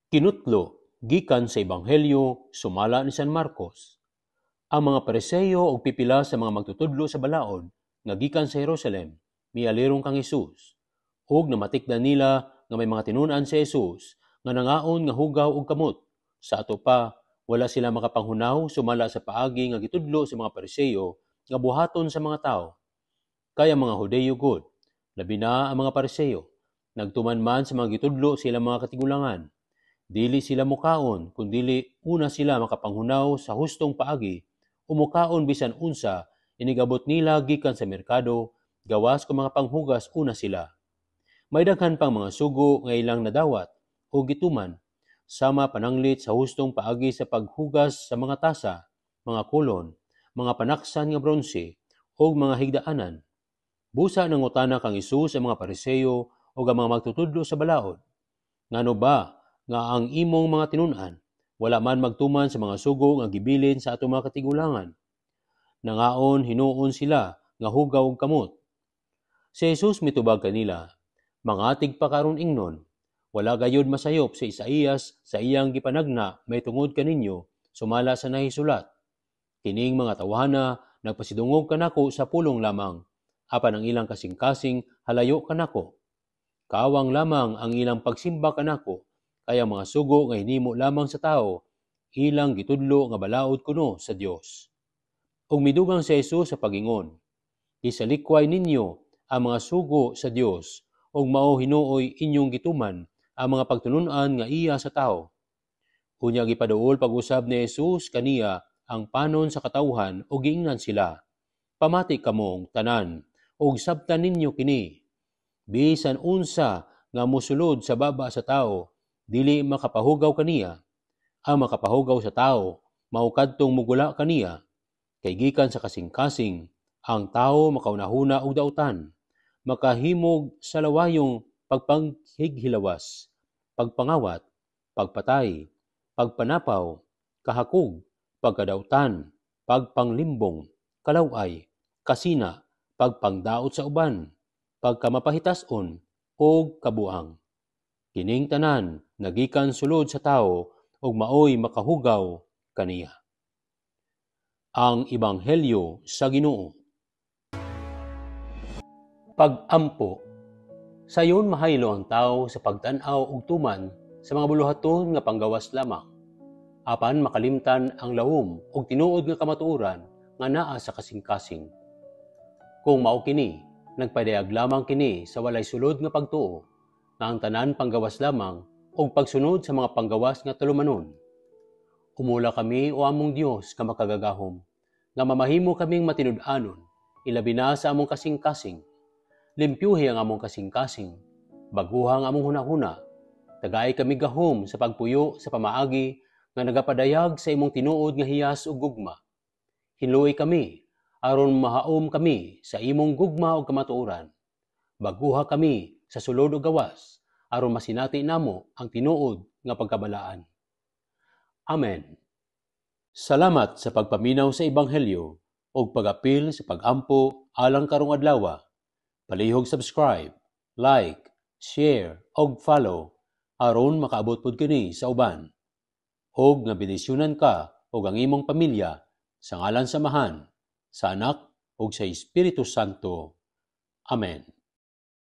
Kinutlo, gikan sa Ebanghelyo, sumala ni San Marcos. Ang mga Pariseo ug pipila sa mga magtutudlo sa balaod, nga gikan sa Jerusalem, mialirong kang Hesus. Ug namatikdan nila nga may mga tinunan si Hesus, nga nangaon nga hugaw ug kamot. Sa ato pa, wala sila makapanghunaw sumala sa paagi nga gitudlo sa mga Pariseo, nga buhaton sa mga tao. Kaya mga Hudeyo gud, labi na ang mga Pariseo, nagtuman man sa mga gitudlo sila mga katigulangan. Dili sila mukaon, kundili una sila makapanghunaw sa hustong paagi, o mukaon bisan unsa, inigabot nila gikan sa merkado, gawas kung mga panghugas una sila. May daghan pang mga sugo nga ilang nadawat o gituman, sama pananglit sa hustong paagi sa paghugas sa mga tasa, mga kulon, mga panaksan nga bronse, o mga higdaanan. Busa nang utana kang Hesus sa mga Pariseo o ang mga magtutudlo sa balaod. Ngano ba nga ang imong mga tinunan, wala man magtuman sa mga sugo nga gibilin sa ato mga katigulangan? Nangaon hinuon sila nga hugaw ug kamot. Si Jesus mitubag kanila, mangatig pa karon ingnon, wala gayud masayop sa Isaías sa iyang gipanagna may tungod kaninyo, sumala sa nahisulat. Kining mga tawhana nagpasidungog kanako sa pulong lamang, apan ang ilang kasing-kasing halayo kanako. Kawang lamang ang ilang pagsimba kanako, kaya mga sugo nga hinimo lamang sa tao, ilang gitudlo nga balaod kuno sa Dios. Ug midugang si Jesus sa pagingon, isalikway ninyo ang mga sugo sa Dios, ug mao hinuoy inyong gituman ang mga pagtulun-an nga iya sa tao. Unya gipaduol pag-usab ni Jesus kaniya ang panon sa katawhan ug giingnan sila, pamati kamong tanan ug sabtan ninyo kini. Bisan unsa nga mosulod sa baba sa tao, dili makapahugaw kaniya. Ang makapahugaw sa tao, mao kadtong mugula kaniya. Kay gikan sa kasing-kasing, ang tao makaunahuna og dautan, makahimog sa lawayong pagpanghighilawas, pagpangawat, pagpatay, pagpanapaw, kahakog, pagkadautan, pagpanglimbong, kalaway, kasina, pagpangdaot sa uban, pagkamapahitason, o kabuang. Kining tanan nagikan sulod sa tao ug maoy makahugaw kaniya. Ang Ebanghelyo sa Ginoo. Pag-ampo. Sayon mahaylo ang tao sa pagtan-aw ug tuman sa mga buluhaton nga panggawas lamang, apan makalimtan ang lawom ug tinuod nga kamatuoran nga naa sa kasing-kasing. Kung mao kini, nagpadayag lamang kini sa walay sulod nga pagtuo, nga ang tanan panggawas lamang ug pagsunod sa mga panggawas nga tulumanon. Umula kami o among Dios nga makagagahom, nga mamahimo kaming matinud-anon, ilabi na sa among kasing-kasing. Limpyuhi ang among kasing-kasing, baguhang among hunahuna, tagay kami gahom sa pagpuyo sa pamaagi nga nagapadayag sa imong tinuod nga hiyas ug gugma. Hinluoy kami, aron mahaom kami sa imong gugma ug kamatuoran. Baguha kami sa sulod ug gawas, aron masinati namo ang tinuod nga pagkabalaan. Amen. Salamat sa pagpaminaw sa Ebanghelyo o pag-apil sa pag-ampo alang karong adlaw. Palihog subscribe, like, share, og follow aron makaabot pud kini sa uban. Og nga bendisyonan ka og ang imong pamilya sa ngalan sa Amahan, sa Anak ug sa Espiritu Santo. Amen.